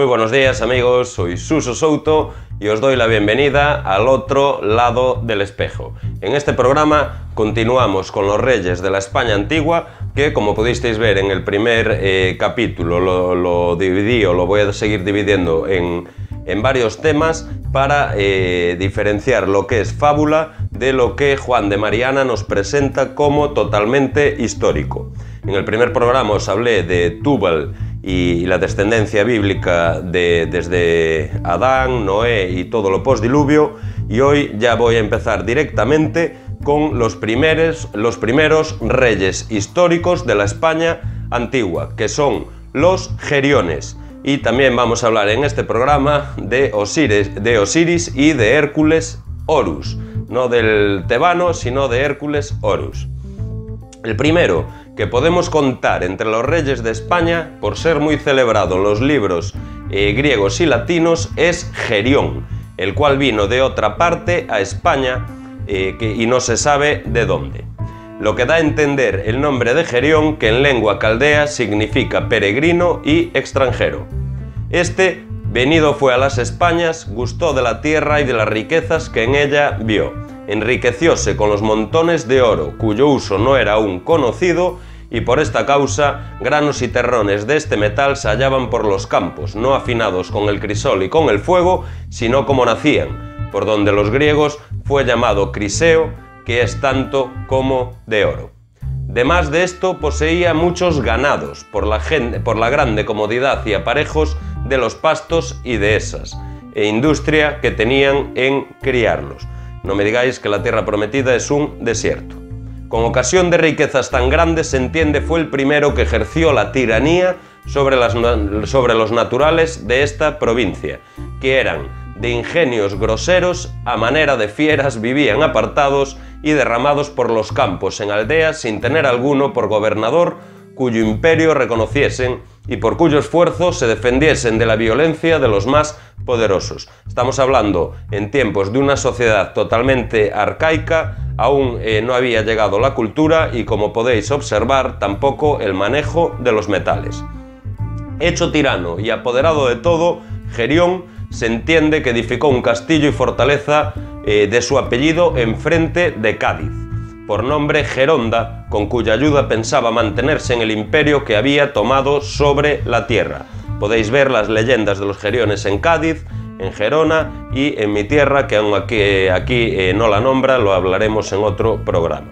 Muy buenos días amigos, soy Suso Souto y os doy la bienvenida al otro lado del espejo. En este programa continuamos con los reyes de la España antigua, que como pudisteis ver en el primer capítulo lo dividí o lo voy a seguir dividiendo en varios temas para diferenciar lo que es fábula de lo que Juan de Mariana nos presenta como totalmente histórico. En el primer programa os hablé de Tubal y la descendencia bíblica desde Adán, Noé y todo lo postdiluvio, y hoy ya voy a empezar directamente con los primeros reyes históricos de la España antigua, que son los Geriones. Y también vamos a hablar en este programa de Osiris y de Hércules Horus, no del tebano, sino de Hércules Horus. El primero que podemos contar entre los reyes de España, por ser muy celebrado en los libros griegos y latinos, es Gerión, el cual vino de otra parte a España y no se sabe de dónde. Lo que da a entender el nombre de Gerión, que en lengua caldea significa peregrino y extranjero. Este, venido fue a las Españas, gustó de la tierra y de las riquezas que en ella vio. Enriquecióse con los montones de oro, cuyo uso no era aún conocido, y por esta causa granos y terrones de este metal se hallaban por los campos, no afinados con el crisol y con el fuego, sino como nacían, por donde los griegos fue llamado criseo, que es tanto como de oro. Demás de esto, poseía muchos ganados, por la grande comodidad y aparejos de los pastos y dehesas, e industria que tenían en criarlos. No me digáis que la tierra prometida es un desierto. Con ocasión de riquezas tan grandes, se entiende, fue el primero que ejerció la tiranía sobre los naturales de esta provincia, que eran de ingenios groseros, a manera de fieras vivían apartados y derramados por los campos en aldeas sin tener alguno por gobernador cuyo imperio reconociesen y por cuyo esfuerzo se defendiesen de la violencia de los más poderosos. Estamos hablando en tiempos de una sociedad totalmente arcaica, aún no había llegado la cultura y, como podéis observar, tampoco el manejo de los metales. Hecho tirano y apoderado de todo, Gerión se entiende que edificó un castillo y fortaleza de su apellido enfrente de Cádiz, por nombre Geronda, con cuya ayuda pensaba mantenerse en el imperio que había tomado sobre la tierra. Podéis ver las leyendas de los Geriones en Cádiz, en Gerona y en mi tierra, que aún aquí no la nombra, lo hablaremos en otro programa.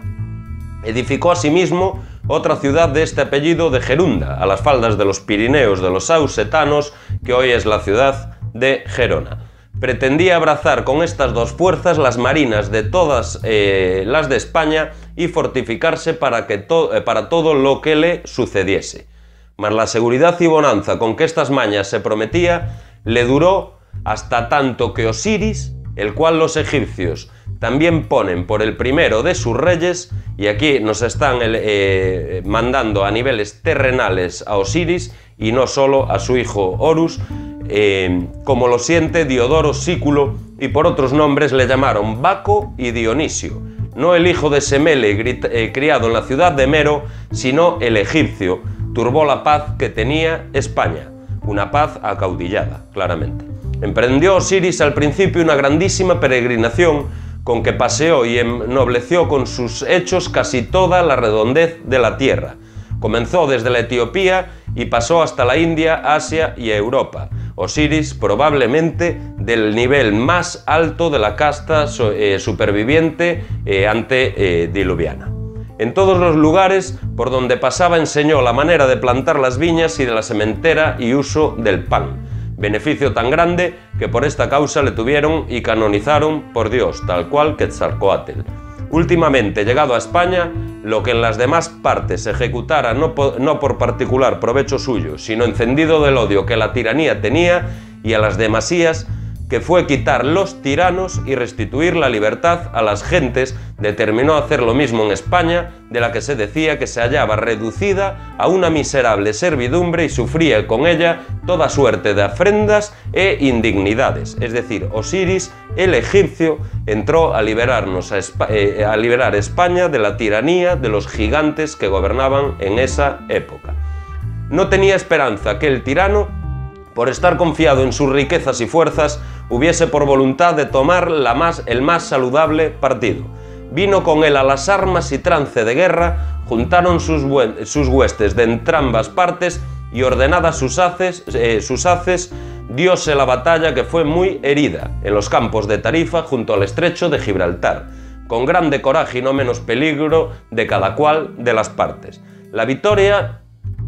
Edificó asimismo otra ciudad de este apellido de Gerunda, a las faldas de los Pirineos de los Sausetanos, que hoy es la ciudad de Gerona. Pretendía abrazar con estas dos fuerzas las marinas de todas las de España y fortificarse para todo lo que le sucediese. Mas la seguridad y bonanza con que estas mañas se prometía le duró hasta tanto que Osiris, el cual los egipcios también ponen por el primero de sus reyes, y aquí nos están mandando a niveles terrenales a Osiris y no solo a su hijo Horus, como lo siente Diodoro Sículo, y por otros nombres le llamaron Baco y Dionisio, no el hijo de Semele criado en la ciudad de Mero, sino el egipcio. Turbó la paz que tenía España, una paz acaudillada, claramente. Emprendió Osiris al principio una grandísima peregrinación, con que paseó y ennobleció con sus hechos casi toda la redondez de la tierra. Comenzó desde la Etiopía y pasó hasta la India, Asia y Europa. Osiris probablemente del nivel más alto de la casta superviviente antediluviana. En todos los lugares por donde pasaba enseñó la manera de plantar las viñas y de la sementera y uso del pan. Beneficio tan grande que por esta causa le tuvieron y canonizaron por Dios, tal cual Quetzalcóatl. Últimamente, llegado a España, lo que en las demás partes se ejecutara no por particular provecho suyo, sino encendido del odio que la tiranía tenía y a las demasías, que fue quitar los tiranos y restituir la libertad a las gentes, determinó hacer lo mismo en España, de la que se decía que se hallaba reducida a una miserable servidumbre y sufría con ella toda suerte de afrendas e indignidades. Es decir, Osiris, el egipcio, entró a liberar España de la tiranía de los gigantes que gobernaban en esa época. No tenía esperanza que el tirano por estar confiado en sus riquezas y fuerzas, hubiese por voluntad de tomar el más saludable partido. Vino con él a las armas y trance de guerra, juntaron sus huestes de entrambas partes y ordenadas sus haces, dióse la batalla, que fue muy herida en los campos de Tarifa junto al estrecho de Gibraltar, con grande coraje y no menos peligro de cada cual de las partes. La victoria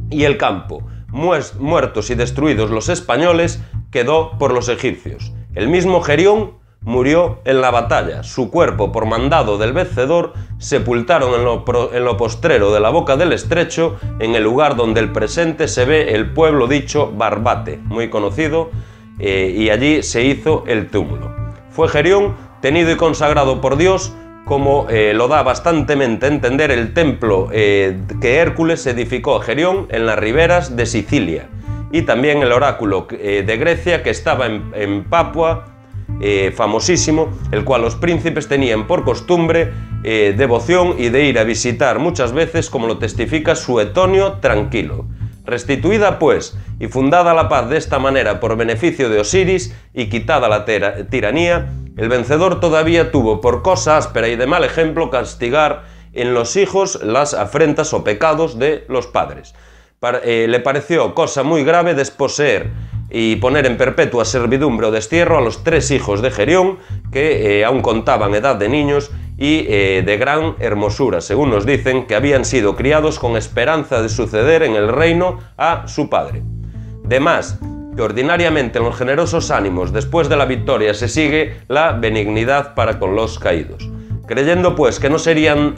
y el campo, muertos y destruidos los españoles, quedó por los egipcios. El mismo Gerión murió en la batalla. Su cuerpo, por mandado del vencedor, sepultaron en lo postrero de la boca del estrecho, en el lugar donde el presente se ve el pueblo dicho Barbate, muy conocido, y allí se hizo el túmulo. Fue Gerión tenido y consagrado por Dios, como lo da bastantemente a entender el templo que Hércules edificó a Gerión en las riberas de Sicilia, y también el oráculo de Grecia que estaba en Papua, famosísimo, el cual los príncipes tenían por costumbre devoción y de ir a visitar muchas veces, como lo testifica Suetonio Tranquilo. Restituida pues y fundada la paz de esta manera por beneficio de Osiris y quitada la tiranía, el vencedor todavía tuvo por cosa áspera y de mal ejemplo castigar en los hijos las afrentas o pecados de los padres. Le pareció cosa muy grave desposeer y poner en perpetua servidumbre o destierro a los 3 hijos de Gerión, que aún contaban edad de niños y de gran hermosura, según nos dicen, que habían sido criados con esperanza de suceder en el reino a su padre. De más, que ordinariamente en los generosos ánimos después de la victoria se sigue la benignidad para con los caídos. Creyendo pues que no serían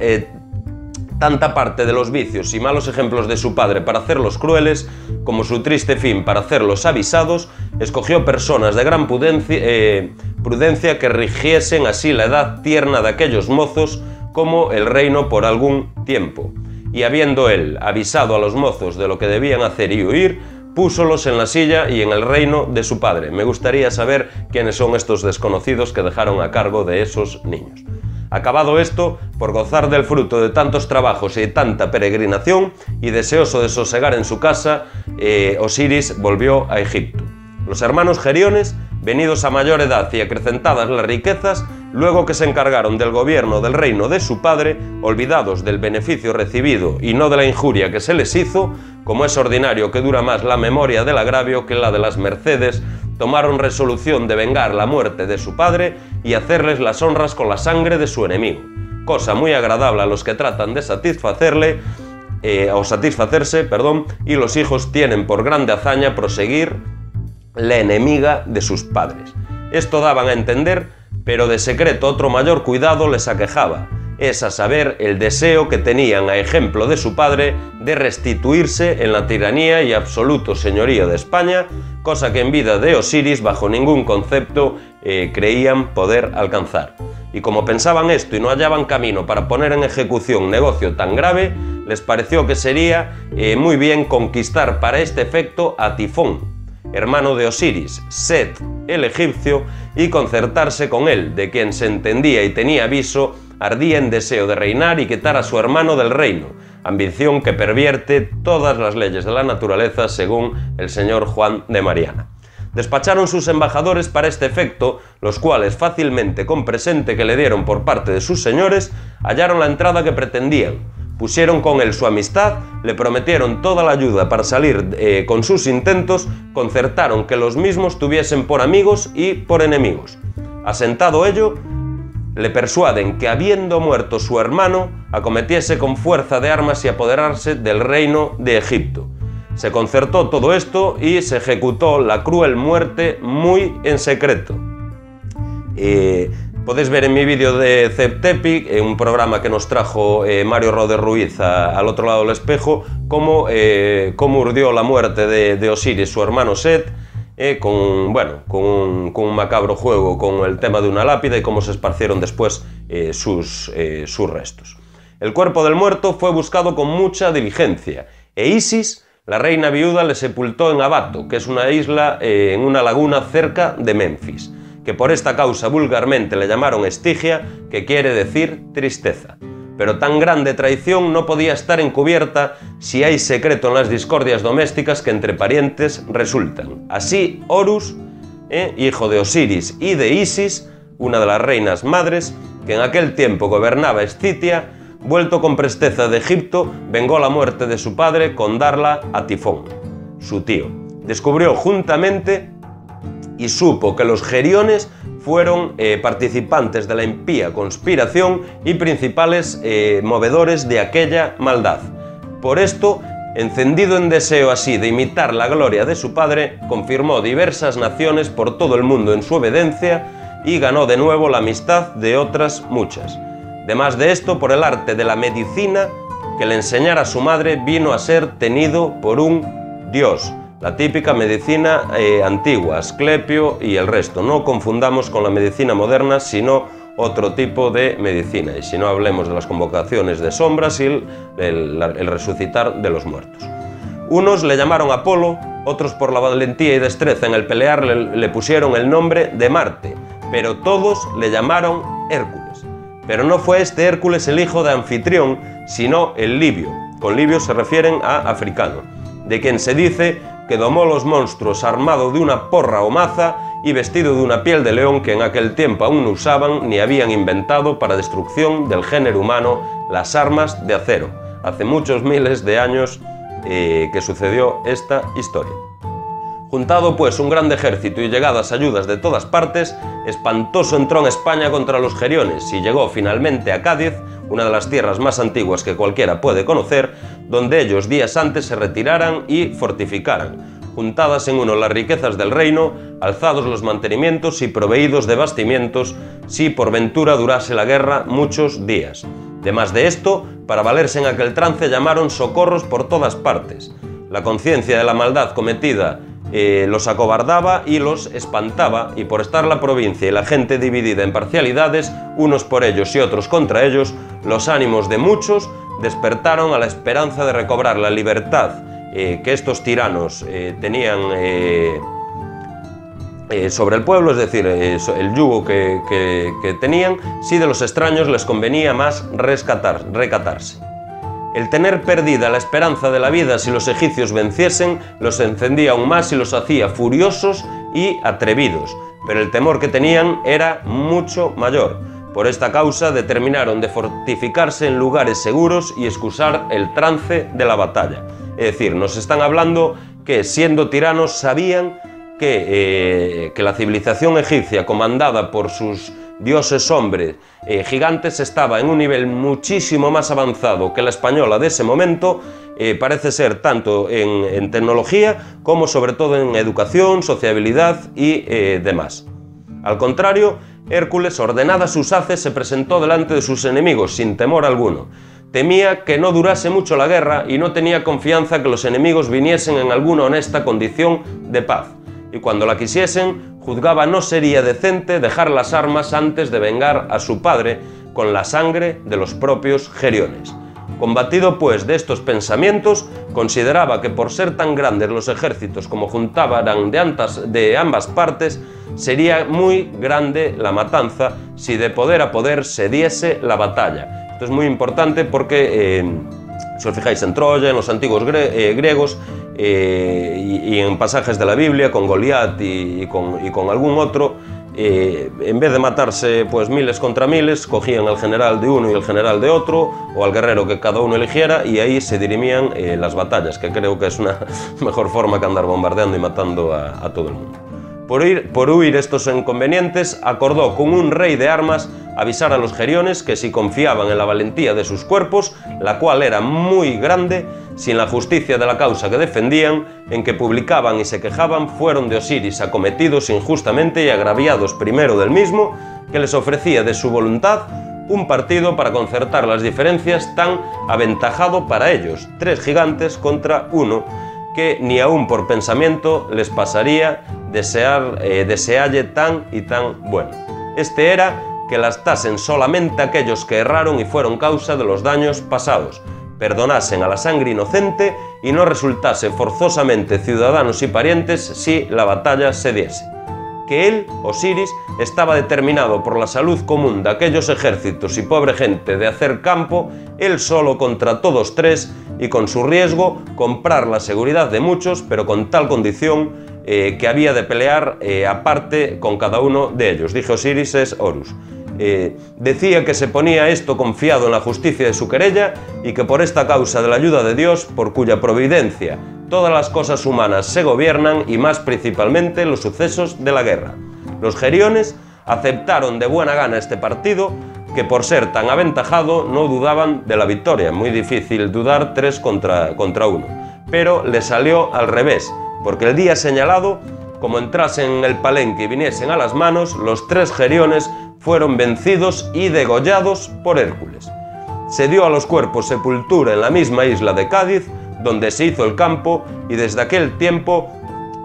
tanta parte de los vicios y malos ejemplos de su padre para hacerlos crueles, como su triste fin para hacerlos avisados, escogió personas de gran prudencia que rigiesen así la edad tierna de aquellos mozos como el reino por algún tiempo. Y habiendo él avisado a los mozos de lo que debían hacer y huir, púsolos en la silla y en el reino de su padre. Me gustaría saber quiénes son estos desconocidos que dejaron a cargo de esos niños. Acabado esto, por gozar del fruto de tantos trabajos y tanta peregrinación, y deseoso de sosegar en su casa, Osiris volvió a Egipto. Los hermanos Geriones, venidos a mayor edad y acrecentadas las riquezas, luego que se encargaron del gobierno del reino de su padre, olvidados del beneficio recibido y no de la injuria que se les hizo, como es ordinario que dura más la memoria del agravio que la de las mercedes, tomaron resolución de vengar la muerte de su padre y hacerles las honras con la sangre de su enemigo, cosa muy agradable a los que tratan de satisfacerse, y los hijos tienen por grande hazaña proseguir la enemiga de sus padres. Esto daban a entender, pero de secreto otro mayor cuidado les aquejaba, es a saber el deseo que tenían a ejemplo de su padre de restituirse en la tiranía y absoluto señorío de España, cosa que en vida de Osiris bajo ningún concepto creían poder alcanzar. Y como pensaban esto y no hallaban camino para poner en ejecución negocio tan grave, les pareció que sería muy bien conquistar para este efecto a Tifón, hermano de Osiris, Set el egipcio, y concertarse con él, de quien se entendía y tenía aviso, ardía en deseo de reinar y quitar a su hermano del reino, ambición que pervierte todas las leyes de la naturaleza según el señor Juan de Mariana. Despacharon sus embajadores para este efecto, los cuales fácilmente con presente que le dieron por parte de sus señores, hallaron la entrada que pretendían, pusieron con él su amistad, le prometieron toda la ayuda para salir con sus intentos, concertaron que los mismos tuviesen por amigos y por enemigos. Asentado ello, le persuaden que habiendo muerto su hermano, acometiese con fuerza de armas y apoderarse del reino de Egipto. Se concertó todo esto y se ejecutó la cruel muerte muy en secreto. Podéis ver en mi vídeo de Zeptepi, un programa que nos trajo Mario Roder Ruiz al otro lado del espejo, cómo urdió la muerte de Osiris, su hermano Set, con un macabro juego con el tema de una lápida y cómo se esparcieron después sus restos. El cuerpo del muerto fue buscado con mucha diligencia e Isis, la reina viuda, le sepultó en Abato, que es una isla en una laguna cerca de Memphis, que por esta causa vulgarmente le llamaron Estigia, que quiere decir tristeza. pero tan grande traición no podía estar encubierta si hay secreto en las discordias domésticas que entre parientes resultan. Así, Horus, hijo de Osiris y de Isis, una de las reinas madres, que en aquel tiempo gobernaba Escitia, vuelto con presteza de Egipto, vengó la muerte de su padre con darla a Tifón, su tío. Descubrió juntamente y supo que los geriones fueron participantes de la impía conspiración y principales movedores de aquella maldad. Por esto, encendido en deseo así de imitar la gloria de su padre, confirmó diversas naciones por todo el mundo en su obediencia y ganó de nuevo la amistad de otras muchas. Además de esto, por el arte de la medicina que le enseñara a su madre, vino a ser tenido por un dios. La típica medicina antigua, Asclepio y el resto. No confundamos con la medicina moderna, sino otro tipo de medicina. Y si no, hablemos de las convocaciones de sombras y el resucitar de los muertos. Unos le llamaron Apolo, otros por la valentía y destreza en el pelear le pusieron el nombre de Marte, pero todos le llamaron Hércules. Pero no fue este Hércules el hijo de Anfitrión, sino el libio. Con libio se refieren a africano, de quien se dice que domó los monstruos armado de una porra o maza y vestido de una piel de león que en aquel tiempo aún no usaban ni habían inventado para destrucción del género humano las armas de acero. Hace muchos miles de años que sucedió esta historia. Juntado pues un gran ejército y llegadas ayudas de todas partes, espantoso entró en España contra los geriones y llegó finalmente a Cádiz, una de las tierras más antiguas que cualquiera puede conocer, donde ellos días antes se retiraran y fortificaran, juntadas en uno las riquezas del reino, alzados los mantenimientos y proveídos de bastimientos, si por ventura durase la guerra muchos días. Demás de esto, para valerse en aquel trance llamaron socorros por todas partes. La conciencia de la maldad cometida los acobardaba y los espantaba, y por estar la provincia y la gente dividida en parcialidades, unos por ellos y otros contra ellos, los ánimos de muchos despertaron a la esperanza de recobrar la libertad que estos tiranos tenían sobre el pueblo, es decir, el yugo que tenían, si de los extraños les convenía más recatarse. El tener perdida la esperanza de la vida si los egipcios venciesen, los encendía aún más y los hacía furiosos y atrevidos, pero el temor que tenían era mucho mayor. Por esta causa determinaron de fortificarse en lugares seguros y excusar el trance de la batalla. Es decir, nos están hablando que siendo tiranos sabían que la civilización egipcia, comandada por sus dioses hombres gigantes, estaba en un nivel muchísimo más avanzado que la española de ese momento, parece ser tanto en tecnología como sobre todo en educación, sociabilidad y demás. Al contrario, Hércules, ordenadas sus haces, se presentó delante de sus enemigos sin temor alguno. Temía que no durase mucho la guerra y no tenía confianza que los enemigos viniesen en alguna honesta condición de paz. Y cuando la quisiesen, juzgaba no sería decente dejar las armas antes de vengar a su padre con la sangre de los propios geriones. Combatido pues de estos pensamientos, consideraba que por ser tan grandes los ejércitos como juntaban de ambas partes, sería muy grande la matanza si de poder a poder se diese la batalla. Esto es muy importante porque, si os fijáis en Troya, en los antiguos griegos, y en pasajes de la Biblia, con Goliat y con algún otro, en vez de matarse pues miles contra miles, cogían al general de uno y el general de otro, o al guerrero que cada uno eligiera, y ahí se dirimían las batallas, que creo que es una mejor forma que andar bombardeando y matando a todo el mundo. Por huir estos inconvenientes, acordó con un rey de armas avisar a los geriones que si confiaban en la valentía de sus cuerpos, la cual era muy grande, si en la justicia de la causa que defendían, en que publicaban y se quejaban, fueron de Osiris acometidos injustamente y agraviados primero del mismo, que les ofrecía de su voluntad un partido para concertar las diferencias tan aventajado para ellos, 3 gigantes contra uno, que ni aun por pensamiento les pasaría desealle tan y tan bueno. Este era que lastasen solamente aquellos que erraron y fueron causa de los daños pasados, perdonasen a la sangre inocente y no resultase forzosamente ciudadanos y parientes si la batalla se diese. que él, Osiris, estaba determinado por la salud común de aquellos ejércitos y pobre gente de hacer campo, él solo contra todos tres, y con su riesgo comprar la seguridad de muchos, pero con tal condición que había de pelear aparte con cada uno de ellos. Dije Osiris es Horus. Decía que se ponía esto confiado en la justicia de su querella y que por esta causa de la ayuda de Dios, por cuya providencia todas las cosas humanas se gobiernan y más principalmente los sucesos de la guerra. Los geriones aceptaron de buena gana este partido, que por ser tan aventajado no dudaban de la victoria. Muy difícil dudar 3 contra 1. Pero le salió al revés, porque el día señalado, como entrasen en el palenque y viniesen a las manos, los 3 geriones fueron vencidos y degollados por Hércules. Se dio a los cuerpos sepultura en la misma isla de Cádiz, donde se hizo el campo, y desde aquel tiempo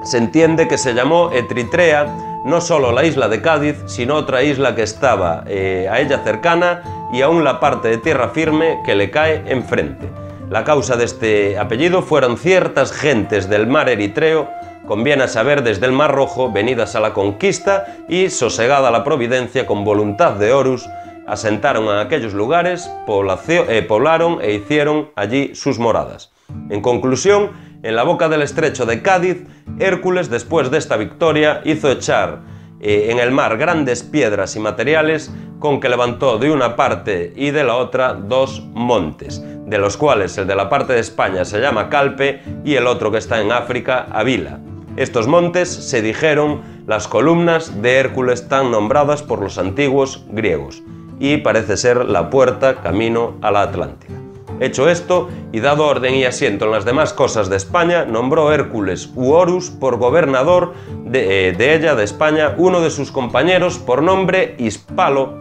se entiende que se llamó Eritrea, no solo la isla de Cádiz, sino otra isla que estaba a ella cercana y aún la parte de tierra firme que le cae enfrente. La causa de este apellido fueron ciertas gentes del mar Eritreo, conviene a saber desde el Mar Rojo, venidas a la conquista y sosegada la providencia con voluntad de Horus, asentaron en aquellos lugares, poblaron e hicieron allí sus moradas. En conclusión, en la boca del estrecho de Cádiz, Hércules, después de esta victoria, hizo echar en el mar grandes piedras y materiales, con que levantó de una parte y de la otra 2 montes, de los cuales el de la parte de España se llama Calpe y el otro que está en África, Avila. Estos montes se dijeron las columnas de Hércules tan nombradas por los antiguos griegos, y parece ser la puerta camino a la Atlántida. Hecho esto, y dado orden y asiento en las demás cosas de España, nombró Hércules u Horus por gobernador de ella, de España, uno de sus compañeros por nombre Hispalo,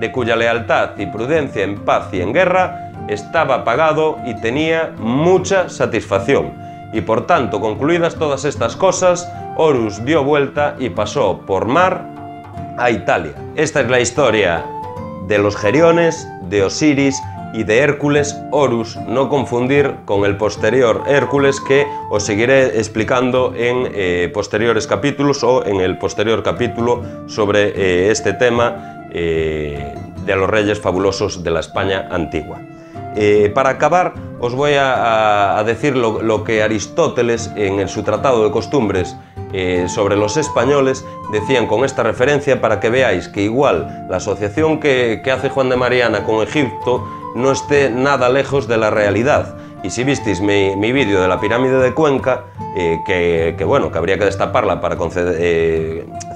de cuya lealtad y prudencia en paz y en guerra estaba pagado y tenía mucha satisfacción. Y por tanto, concluidas todas estas cosas, Horus dio vuelta y pasó por mar a Italia. Esta es la historia de los geriones, de Osiris y de Hércules, Horus, no confundir con el posterior Hércules, que os seguiré explicando en posteriores capítulos o en el posterior capítulo sobre este tema de los reyes fabulosos de la España antigua. Para acabar, os voy a decir lo que Aristóteles en su Tratado de Costumbres sobre los españoles decían con esta referencia, para que veáis que igual la asociación que hace Juan de Mariana con Egipto no esté nada lejos de la realidad. Y si visteis mi vídeo de la pirámide de Cuenca, que habría que destaparla para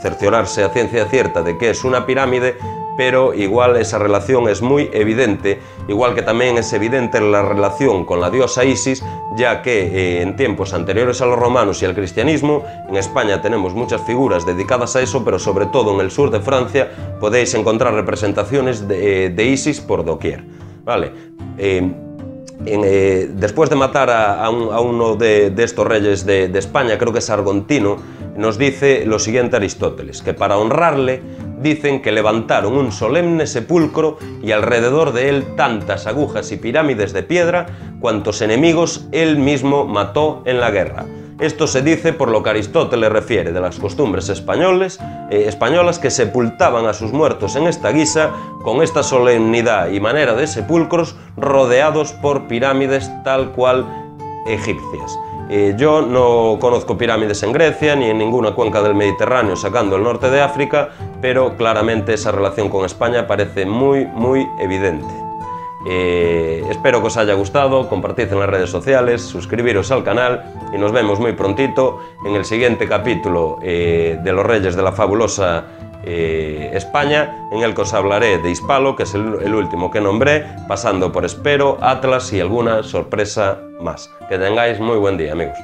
cerciorarse a ciencia cierta de que es una pirámide, pero igual esa relación es muy evidente, igual que también es evidente la relación con la diosa Isis, ya que en tiempos anteriores a los romanos y al cristianismo, en España tenemos muchas figuras dedicadas a eso, pero sobre todo en el sur de Francia podéis encontrar representaciones de Isis por doquier. ¿Vale? Después de matar a uno de estos reyes de España, creo que es Argontino, nos dice lo siguiente Aristóteles, que para honrarle dicen que levantaron un solemne sepulcro y alrededor de él tantas agujas y pirámides de piedra cuantos enemigos él mismo mató en la guerra. Esto se dice por lo que Aristóteles refiere de las costumbres españolas que sepultaban a sus muertos en esta guisa, con esta solemnidad y manera de sepulcros rodeados por pirámides tal cual egipcias. Yo no conozco pirámides en Grecia ni en ninguna cuenca del Mediterráneo, sacando el norte de África, pero claramente esa relación con España parece muy, muy evidente. Espero que os haya gustado, compartid en las redes sociales, suscribiros al canal y nos vemos muy prontito en el siguiente capítulo de los reyes de la fabulosa España, en el que os hablaré de Hispalo, que es el último que nombré, pasando por Espero, Atlas y alguna sorpresa más. Que tengáis muy buen día, amigos.